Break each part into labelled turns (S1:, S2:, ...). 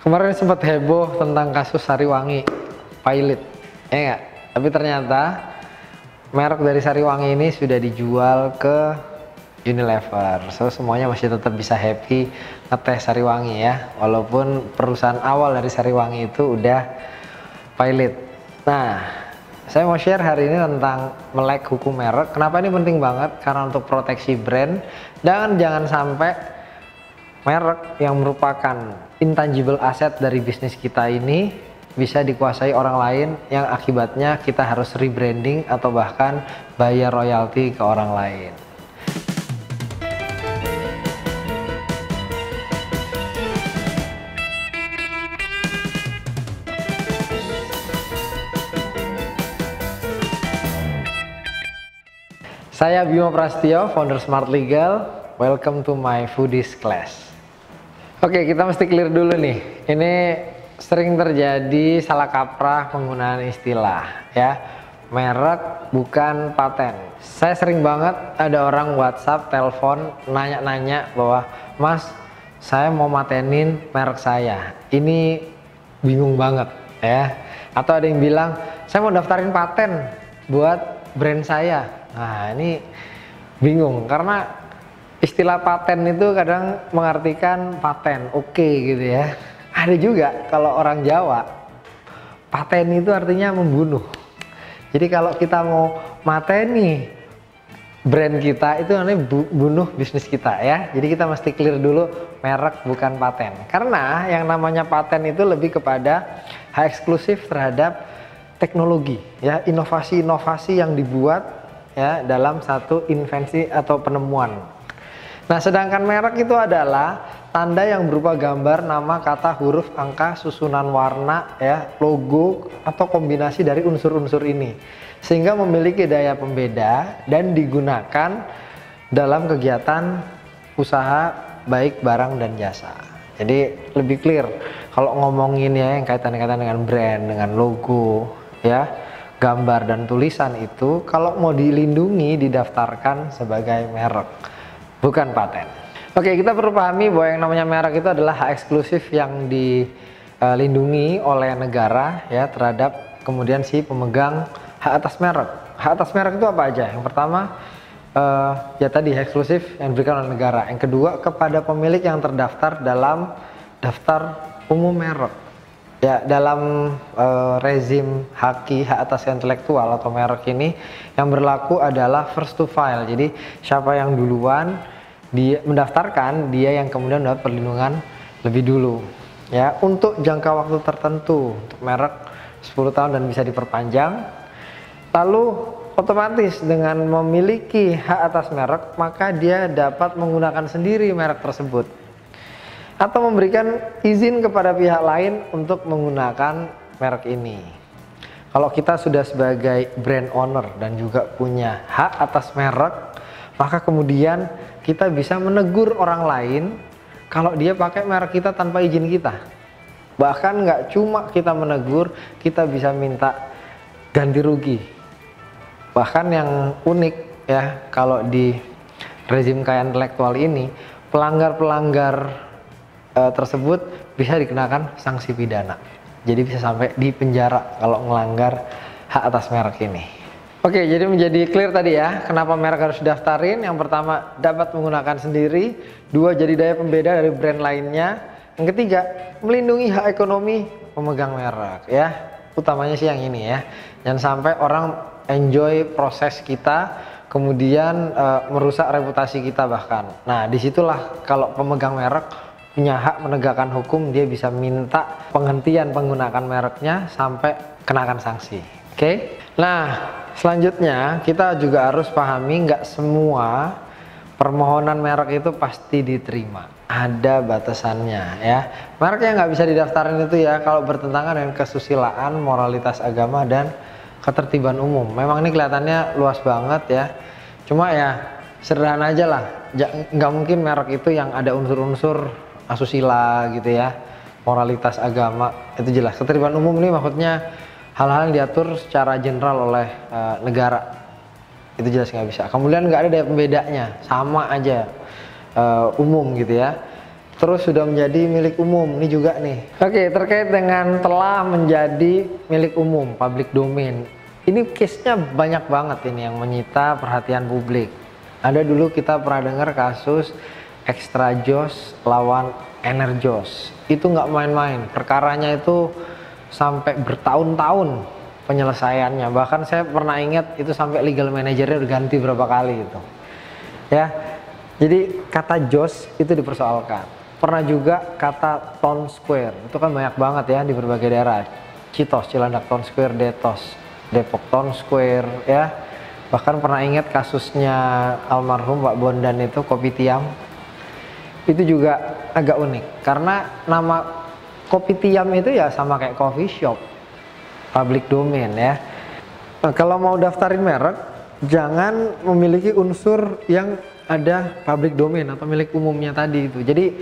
S1: Kemarin sempat heboh tentang kasus Sariwangi Pilot, ya nggak? Tapi ternyata merek dari Sariwangi ini sudah dijual ke Unilever. So semuanya masih tetap bisa happy ngeteh Sariwangi ya, walaupun perusahaan awal dari Sariwangi itu udah Pilot. Nah, saya mau share hari ini tentang melek hukum merek. Kenapa ini penting banget? Karena untuk proteksi brand, dan jangan sampai merek yang merupakan intangible asset dari bisnis kita ini bisa dikuasai orang lain, yang akibatnya kita harus rebranding atau bahkan bayar royalti ke orang lain. Saya Bima Prastio, founder Smart Legal. Welcome to my foodies class. Oke, kita mesti clear dulu nih. Ini sering terjadi salah kaprah penggunaan istilah ya. Merek bukan paten. Saya sering banget ada orang WhatsApp, telepon, nanya-nanya bahwa, "Mas, saya mau matenin merek saya. Ini bingung banget ya." Atau ada yang bilang, "Saya mau daftarin paten buat brand saya." Nah, ini bingung karena istilah paten itu kadang mengartikan paten, oke gitu ya. Ada juga kalau orang Jawa, paten itu artinya membunuh. Jadi kalau kita mau mateni brand kita, itu namanya bunuh bisnis kita ya. Jadi kita mesti clear dulu, merek bukan paten. Karena yang namanya paten itu lebih kepada hak eksklusif terhadap teknologi ya, inovasi-inovasi yang dibuat ya dalam satu invensi atau penemuan. Nah, sedangkan merek itu adalah tanda yang berupa gambar, nama, kata, huruf, angka, susunan warna, ya, logo, atau kombinasi dari unsur-unsur ini. Sehingga memiliki daya pembeda dan digunakan dalam kegiatan usaha baik barang dan jasa. Jadi lebih clear kalau ngomongin ya yang kaitan-kaitan dengan brand, dengan logo, ya, gambar dan tulisan itu kalau mau dilindungi didaftarkan sebagai merek, bukan paten. Oke, kita perlu pahami bahwa yang namanya merek itu adalah hak eksklusif yang dilindungi oleh negara ya terhadap kemudian si pemegang hak atas merek. Hak atas merek itu apa aja? Yang pertama ya tadi hak eksklusif yang diberikan oleh negara. Yang kedua, kepada pemilik yang terdaftar dalam daftar umum merek. Ya, dalam rezim hak atas intelektual atau merek ini yang berlaku adalah first to file. Jadi siapa yang duluan dia mendaftarkan, dia yang kemudian dapat perlindungan lebih dulu. Ya, untuk jangka waktu tertentu, untuk merek 10 tahun dan bisa diperpanjang. Lalu otomatis dengan memiliki hak atas merek, maka dia dapat menggunakan sendiri merek tersebut atau memberikan izin kepada pihak lain untuk menggunakan merek ini. Kalau kita sudah sebagai brand owner dan juga punya hak atas merek, maka kemudian kita bisa menegur orang lain kalau dia pakai merek kita tanpa izin kita. Bahkan nggak cuma kita menegur, kita bisa minta ganti rugi. Bahkan yang unik ya, kalau di rezim kekayaan intelektual ini, pelanggar-pelanggar tersebut bisa dikenakan sanksi pidana. Jadi bisa sampai di penjara kalau melanggar hak atas merek ini. Oke, jadi menjadi clear tadi ya, kenapa merek harus didaftarin. Yang pertama, dapat menggunakan sendiri. Dua, jadi daya pembeda dari brand lainnya. Yang ketiga, melindungi hak ekonomi pemegang merek ya. Utamanya sih yang ini ya. Jangan sampai orang enjoy proses kita, kemudian merusak reputasi kita bahkan. Nah, disitulah kalau pemegang merek punya hak menegakkan hukum, dia bisa minta penghentian penggunaan mereknya sampai kenakan sanksi. Oke? Nah, selanjutnya kita juga harus pahami nggak semua permohonan merek itu pasti diterima. Ada batasannya ya. Merek yang nggak bisa didaftarin itu ya kalau bertentangan dengan kesusilaan, moralitas agama, dan ketertiban umum. Memang ini kelihatannya luas banget ya. Cuma ya sederhana aja lah. Nggak mungkin merek itu yang ada unsur-unsur asusila gitu ya, moralitas agama, itu jelas. Ketertiban umum ini maksudnya hal-hal yang diatur secara general oleh negara, itu jelas nggak bisa. Kemudian nggak ada daya pembedanya, sama aja umum gitu ya. terus sudah menjadi milik umum. Ini juga nih. Oke, terkait dengan telah menjadi milik umum, public domain. Ini case-nya banyak banget ini yang menyita perhatian publik. Ada dulu kita pernah dengar kasus Extrajos lawan Enerjos. Itu nggak main-main. Perkaranya itu sampai bertahun-tahun penyelesaiannya. Bahkan saya pernah ingat itu sampai legal manajernya udah ganti berapa kali itu. Ya. Jadi kata Jos itu dipersoalkan. Pernah juga kata Town Square. Itu kan banyak banget ya di berbagai daerah. Citos, Cilandak Town Square, Depok Town Square ya. Bahkan pernah ingat kasusnya almarhum Pak Bondan itu Kopitiam. Itu juga agak unik karena nama Kopitiam itu ya sama kayak coffee shop, public domain ya. Nah, kalau mau daftarin merek jangan memiliki unsur yang ada public domain atau milik umumnya tadi itu. Jadi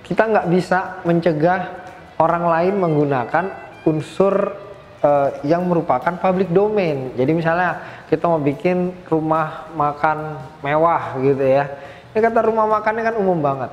S1: kita nggak bisa mencegah orang lain menggunakan unsur yang merupakan public domain. Jadi misalnya kita mau bikin rumah makan mewah gitu ya. Ini kata rumah makannya kan umum banget.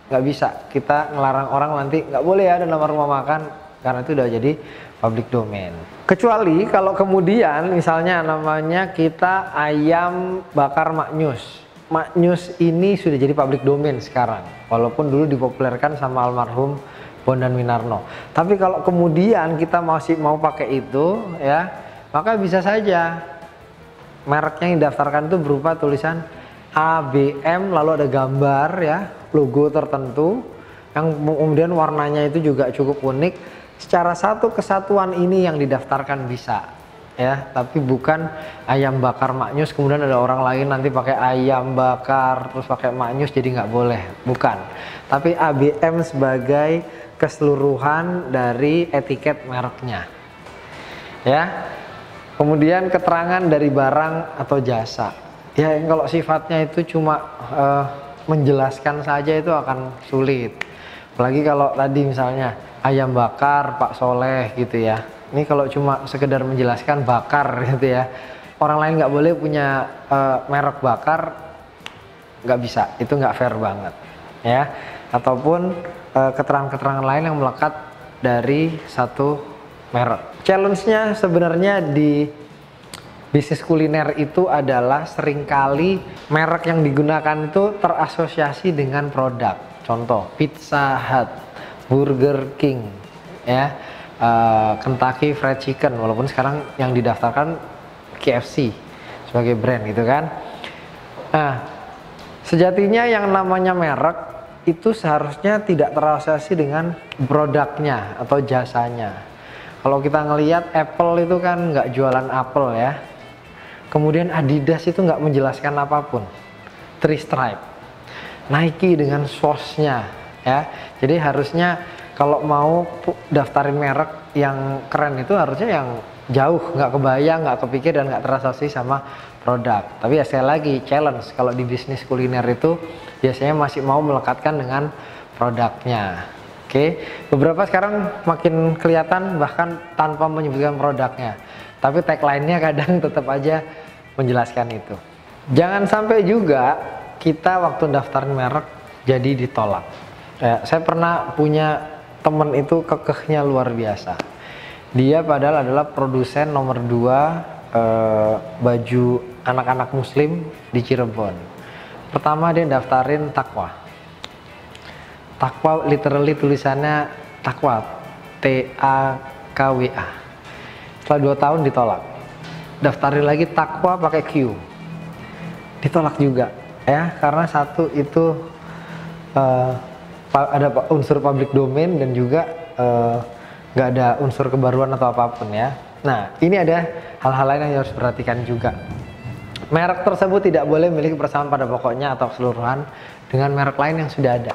S1: Nggak bisa kita ngelarang orang nanti nggak boleh ya ada nama rumah makan karena itu udah jadi public domain. Kecuali kalau kemudian misalnya namanya kita ayam bakar Maknyus. Maknyus ini sudah jadi public domain sekarang. Walaupun dulu dipopulerkan sama almarhum Bondan Winarno. Tapi kalau kemudian kita masih mau pakai itu ya, maka bisa saja mereknya yang didaftarkan itu berupa tulisan ABM lalu ada gambar ya, logo tertentu yang kemudian warnanya itu juga cukup unik. Secara satu kesatuan ini yang didaftarkan bisa ya, tapi bukan ayam bakar Maknyus kemudian ada orang lain nanti pakai ayam bakar terus pakai Maknyus jadi nggak boleh, bukan. Tapi ABM sebagai keseluruhan dari etiket mereknya ya. Kemudian keterangan dari barang atau jasa ya, kalau sifatnya itu cuma menjelaskan saja itu akan sulit, apalagi kalau tadi misalnya ayam bakar Pak Soleh gitu ya. Ini kalau cuma sekedar menjelaskan bakar gitu ya, orang lain nggak boleh punya merek bakar, nggak bisa, itu nggak fair banget ya. Ataupun keterangan-keterangan lain yang melekat dari satu merek. Challenge-nya sebenarnya di bisnis kuliner itu adalah seringkali merek yang digunakan itu terasosiasi dengan produk. Contoh Pizza Hut, Burger King ya, Kentucky Fried Chicken, walaupun sekarang yang didaftarkan KFC sebagai brand gitu kan. Nah, sejatinya yang namanya merek itu seharusnya tidak terasosiasi dengan produknya atau jasanya. Kalau kita ngelihat Apple itu kan nggak jualan apel ya. Kemudian Adidas itu nggak menjelaskan apapun. Three Stripe, Nike dengan sauce-nya ya. Jadi harusnya kalau mau daftarin merek yang keren itu harusnya yang jauh, nggak kebayang, nggak kepikir dan nggak terasosiasi sama produk. Tapi ya sekali lagi challenge kalau di bisnis kuliner itu biasanya masih mau melekatkan dengan produknya. Oke, beberapa sekarang makin kelihatan bahkan tanpa menyebutkan produknya. Tapi tagline-nya kadang tetap aja menjelaskan itu. Jangan sampai juga kita waktu daftarin merek jadi ditolak. Ya, saya pernah punya temen itu kekehnya luar biasa. Dia padahal adalah produsen nomor 2 baju anak-anak muslim di Cirebon. Pertama dia daftarin Takwa. Takwa literally tulisannya Takwa, TAKWA. Setelah 2 tahun ditolak. Daftarin lagi Takwa pakai Q. Ditolak juga ya, karena satu itu ada unsur public domain dan juga nggak ada unsur kebaruan atau apapun ya. Nah, ini ada hal-hal lain yang harus perhatikan juga. Merek tersebut tidak boleh memiliki persamaan pada pokoknya atau keseluruhan dengan merek lain yang sudah ada.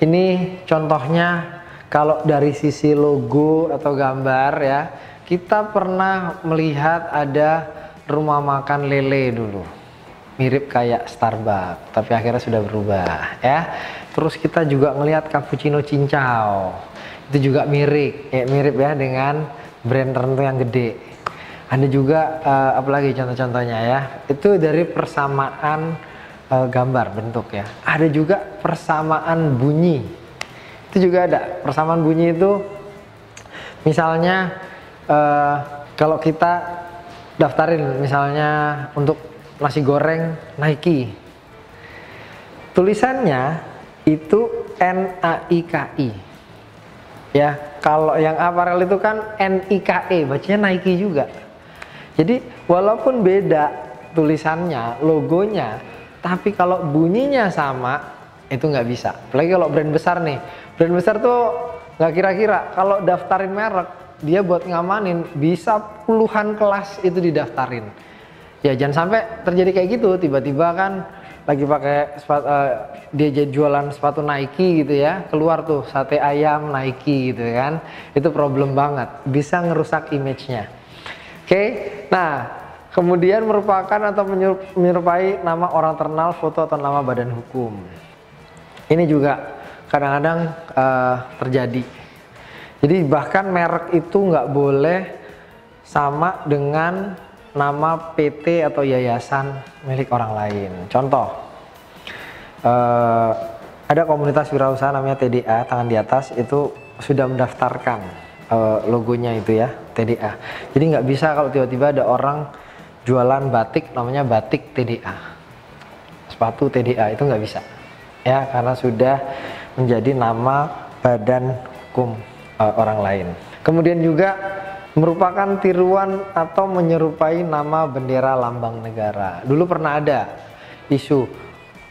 S1: Ini contohnya kalau dari sisi logo atau gambar ya, kita pernah melihat ada rumah makan lele dulu. Mirip kayak Starbucks, tapi akhirnya sudah berubah ya. Terus kita juga ngelihat cappuccino cincau. Itu juga mirip ya dengan brand tertentu yang gede. Ada juga apalagi contoh-contohnya ya. Itu dari persamaan gambar bentuk ya. Ada juga persamaan bunyi. Itu juga ada persamaan bunyi itu. Misalnya kalau kita daftarin misalnya untuk nasi goreng Nike, tulisannya itu NAIKI ya. Kalau yang aparel itu kan NIKE, bacanya Nike juga. Jadi walaupun beda tulisannya, logonya, tapi kalau bunyinya sama itu nggak bisa. Apalagi kalau brand besar nih, brand besar tuh nggak kira-kira kalau daftarin merek, dia buat ngamanin bisa puluhan kelas itu didaftarin. Ya jangan sampai terjadi kayak gitu, tiba-tiba kan lagi pakai dia jualan sepatu Nike gitu ya, keluar tuh sate ayam Nike gitu kan, itu problem banget, bisa ngerusak image-nya. Oke, nah kemudian merupakan atau menyerupai nama orang terkenal, foto atau nama badan hukum. Ini juga kadang-kadang terjadi. Jadi bahkan merek itu nggak boleh sama dengan nama PT atau yayasan milik orang lain. Contoh, ada komunitas wirausaha namanya TDA, tangan di atas, itu sudah mendaftarkan logonya itu ya, TDA. Jadi nggak bisa kalau tiba-tiba ada orang jualan batik namanya batik TDA, sepatu TDA, itu nggak bisa ya, karena sudah menjadi nama badan hukum orang lain. Kemudian juga merupakan tiruan atau menyerupai nama bendera lambang negara. Dulu pernah ada isu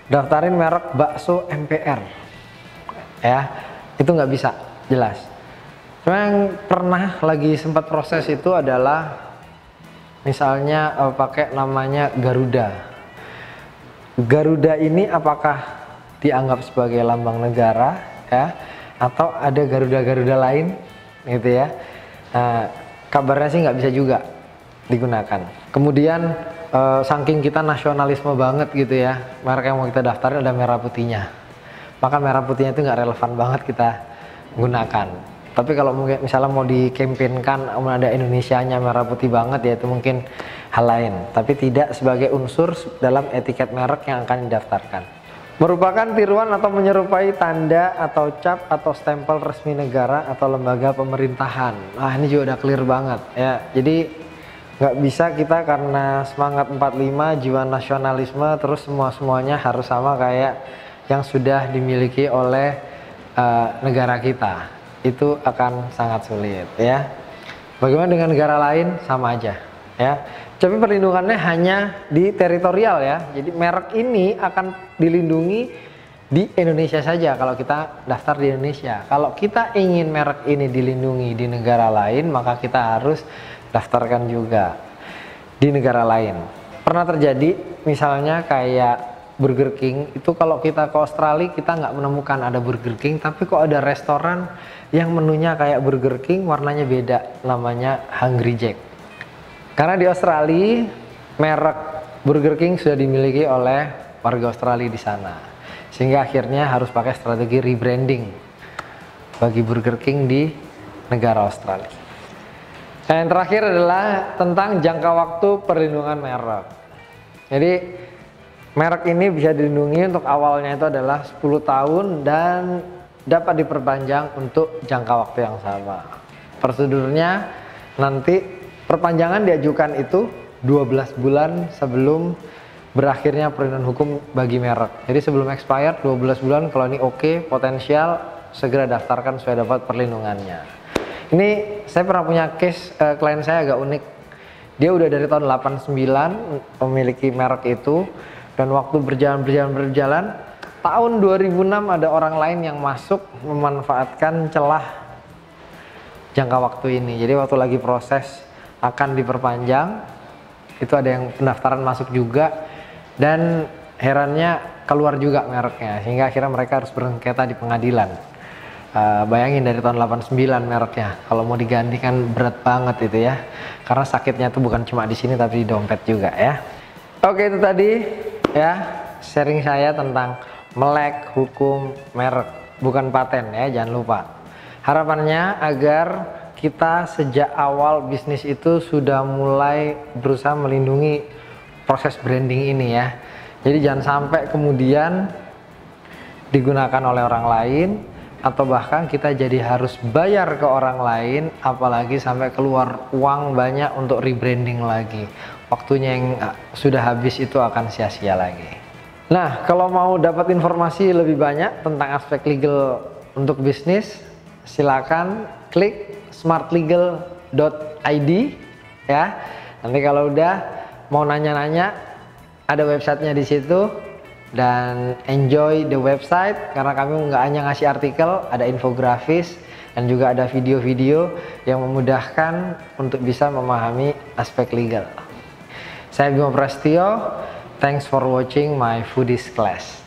S1: daftarin merek bakso MPR ya, itu nggak bisa, jelas. Cuma yang pernah lagi sempat proses itu adalah misalnya pakai namanya Garuda. Garuda ini apakah dianggap sebagai lambang negara ya, atau ada Garuda-Garuda lain gitu ya. Nah, kabarnya sih nggak bisa juga digunakan. Kemudian saking kita nasionalisme banget gitu ya, merek yang mau kita daftarin ada merah putihnya, maka merah putihnya itu nggak relevan banget kita gunakan. Tapi kalau mungkin misalnya mau dikampanyinkan ada Indonesianya merah putih banget ya, itu mungkin hal lain, tapi tidak sebagai unsur dalam etiket merek yang akan didaftarkan. Merupakan tiruan atau menyerupai tanda atau cap atau stempel resmi negara atau lembaga pemerintahan. Nah ini juga udah clear banget ya. Jadi nggak bisa kita karena semangat 45, jiwa nasionalisme, terus semuanya harus sama kayak yang sudah dimiliki oleh negara kita. Itu akan sangat sulit ya. Bagaimana dengan negara lain? Sama aja ya. Tapi perlindungannya hanya di teritorial ya. Jadi merek ini akan dilindungi di Indonesia saja kalau kita daftar di Indonesia. Kalau kita ingin merek ini dilindungi di negara lain, maka kita harus daftarkan juga di negara lain. Pernah terjadi misalnya kayak Burger King, itu kalau kita ke Australia kita nggak menemukan ada Burger King, tapi kok ada restoran yang menunya kayak Burger King, warnanya beda, namanya Hungry Jack. Karena di Australia merek Burger King sudah dimiliki oleh warga Australia di sana, sehingga akhirnya harus pakai strategi rebranding bagi Burger King di negara Australia. Nah, yang terakhir adalah tentang jangka waktu perlindungan merek. Jadi merek ini bisa dilindungi untuk awalnya itu adalah 10 tahun dan dapat diperpanjang untuk jangka waktu yang sama. Prosedurnya nanti perpanjangan diajukan itu 12 bulan sebelum berakhirnya perlindungan hukum bagi merek. Jadi sebelum expired 12 bulan, kalau ini oke, potensial, segera daftarkan supaya dapat perlindungannya. Ini saya pernah punya case klien saya agak unik. Dia udah dari tahun 89 memiliki merek itu, dan waktu berjalan, tahun 2006 ada orang lain yang masuk memanfaatkan celah jangka waktu ini. Jadi waktu lagi proses akan diperpanjang, itu ada yang pendaftaran masuk juga, dan herannya keluar juga mereknya, sehingga akhirnya mereka harus bersengketa di pengadilan. Bayangin dari tahun 89 mereknya, kalau mau diganti kan berat banget itu ya, karena sakitnya itu bukan cuma di sini tapi di dompet juga ya. Oke, itu tadi ya sharing saya tentang melek hukum merek, bukan paten ya, jangan lupa. Harapannya agar kita sejak awal bisnis itu sudah mulai berusaha melindungi proses branding ini ya. Jadi jangan sampai kemudian digunakan oleh orang lain atau bahkan kita jadi harus bayar ke orang lain, apalagi sampai keluar uang banyak untuk rebranding lagi. Waktunya yang sudah habis itu akan sia-sia lagi. Nah, kalau mau dapat informasi lebih banyak tentang aspek legal untuk bisnis, silakan klik smartlegal.id ya. Nanti kalau udah mau nanya-nanya, ada websitenya di situ, dan enjoy the website karena kami nggak hanya ngasih artikel, ada infografis dan juga ada video-video yang memudahkan untuk bisa memahami aspek legal. Saya Bima Prasetyo, thanks for watching my foodies class.